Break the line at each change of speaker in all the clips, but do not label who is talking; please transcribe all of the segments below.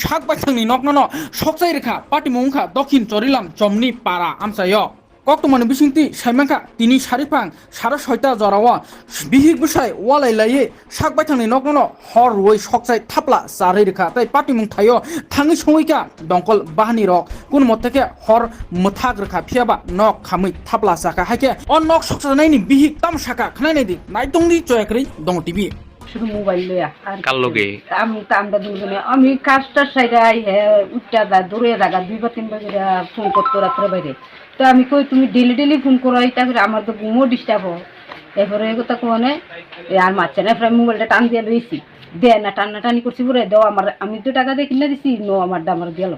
sak baithangni noknono soksai rekha patimungkha dokhin chorilam chomni para amsayo কক্তমানি বিসিংতি সাইমাঙ্কা তিনি সারিফাং সারা ছয়টা জরাওয়া বিহিক বুসাই ওয়ালাই লাইয়ে সাক বাইথাংনি নকনো হর রই সকসাই থাপলা চাरै রেখা তাই পাটিমুং থাইও থাङै सङैका दंकल बाहानि रक कुन मतेके हर मथाग रेखा फियाबा नक खामै थापला साका हाके अ नक सकसानायनि बिहिक ताम साका खनायनायदि नाइतंनि चयाक्रै दङ टिभि
শুধু মোবাইল লইয়া আর
কার লগে
আমরা দুজনে আমি কাজটার সাইডে উঠটা দূরে জায়গা 2 বা 3 বাজে ফোন করতে রাত্রে বাইরে তো আমি কই তুমি ডেলি ফোন করো এটা করে আমার তো ঘুমও ডিস্টার্ব হয় এরপরে এই কথা কোনে আর মারছে না প্রায় মোবাইলটা টান দিয়ে লইছি দে না টানাটানি করছি পরে দাও আমার আমি 2 টাকা দিয়ে কিনে দিছি নো আমার দাম আর গেল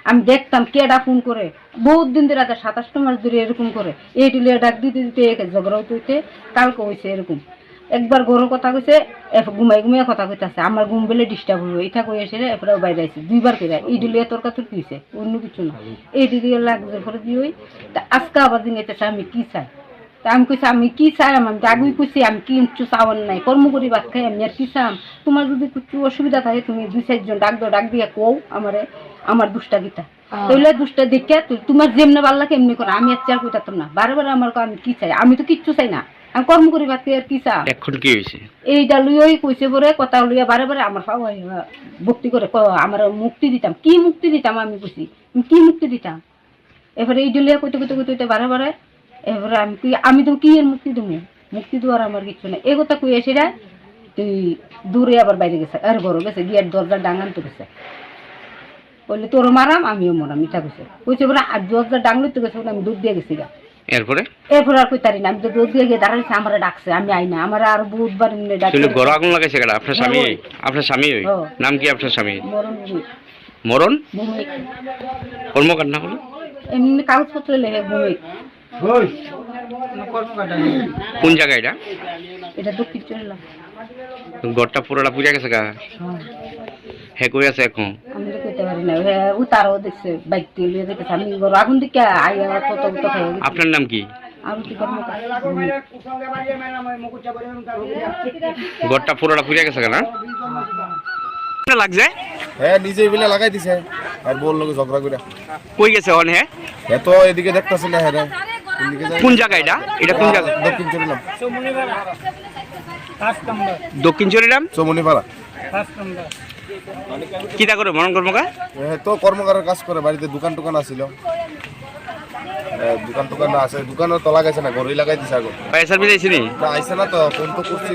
আমি দেখতাম কেডা ফোন করে বহুত দিন ধরে 27 মাস ধরে এরকম করে এই ডিলে ডাক দিতে দিতে ঝগড়া হইতে কালকে হইছে এরকম একবার গরুর কথা কইছে ঘুমাই কথা কইতাছে আমার ঘুম বেলে ডিস্টার্ব হইব এটা কই এসে এরপরে বাইরে আইছে দুইবার কইরা এই ডিলে তরকা তুই কইছে অন্য কিছু না এই ডিলে লাগছে পরে দিই তা আজকে আবার দিন এটা আমি কি চাই তা আমি কইছি আমি কি চাই আমি আগুই কইছি আমি কি কিছু চাওয়ার নাই কর্ম করি ভাত খাই আমি আর কি চাম তোমার যদি কিছু অসুবিধা থাকে তুমি 2-4 জন ডাক দিয়ে কও আমারে আমার দুষ্টা গীতা তাইলে দুষ্টা দেখে তোমার যেমনে ভালো লাগে এমনি করো আমি আর চার কইতাম না বারবার আমার আমি কি চাই আমি তো কিচ্ছু চাই না আমি কর্ম করি ভাত আর কি চা
এখন কি হইছে
এইটা লইই কইছে পরে কথা লইয়া বারে আমার ভক্তি করে আমার মুক্তি দিতাম কি মুক্তি দিতাম আমি কইছি কি মুক্তি দিতাম এবারে এই ডলিয়া কইতে বারে এবারে আমি তো কি এর মুক্তি দেবো মুক্তি দেওয়ার আমার কিছু না এই কথা কই এসে তুই দূরে আবার বাইরে গেছে আর ঘর গেছে গিয়ার দরজা ডাঙান তো গেছে বললে তোর মারাম আমিও মরাম মিঠা কইছে বলে আর দরজা ডাঙলি তো গেছে আমি দুধ দিয়ে গেছি গা
এরপরে
আর কইতারি না আমি তো দুধ দিয়ে গিয়ে দাঁড়াইছি আমার ডাকছে আমি আই না আমার আর বহুতবার ডাকছে
ঘর আগুন লাগাইছে কেডা আপনার স্বামী হই নাম কি আপনার স্বামী মরণ কর্মকাণ্ড না হলো
এমনি কাগজপত্র লেখে ভূমি
কোন জায়গা
এটা দক্ষিণ চললাম
ঘরটা পুরোটা পূজা গেছে গা হে কই আছে এখন
আমি তো কইতে পারি না উতারও দেখছে বাইক দিয়ে দেখেছে আমি ঘর আগুন দিকে আইয়া কত খাই
আপনার নাম কি
আমি কি করব
ঘরটা পুরোটা পূজা গেছে না লাগছে
হ্যাঁ নিজে বিলে লাগাই দিছে আর বল লোক ঝগড়া করে
কই গেছে অন হে
এত এদিকে দেখতাছিল হ্যাঁ রে
কোন জায়গা এটা কোন জায়গা
দক্ষিণ চরিলাম
দক্ষিণ চরিলাম
চমনিপাড়া
কিটা করে মরণ কর্মকার
তো কর্মকারের কাজ করে বাড়িতে দোকান আছিল দোকান আছে দোকানের তলা গেছে না ঘরই লাগাই দিছে আগে
পয়সা বিলাইছিনি
আইছে না তো ফোন তো করছি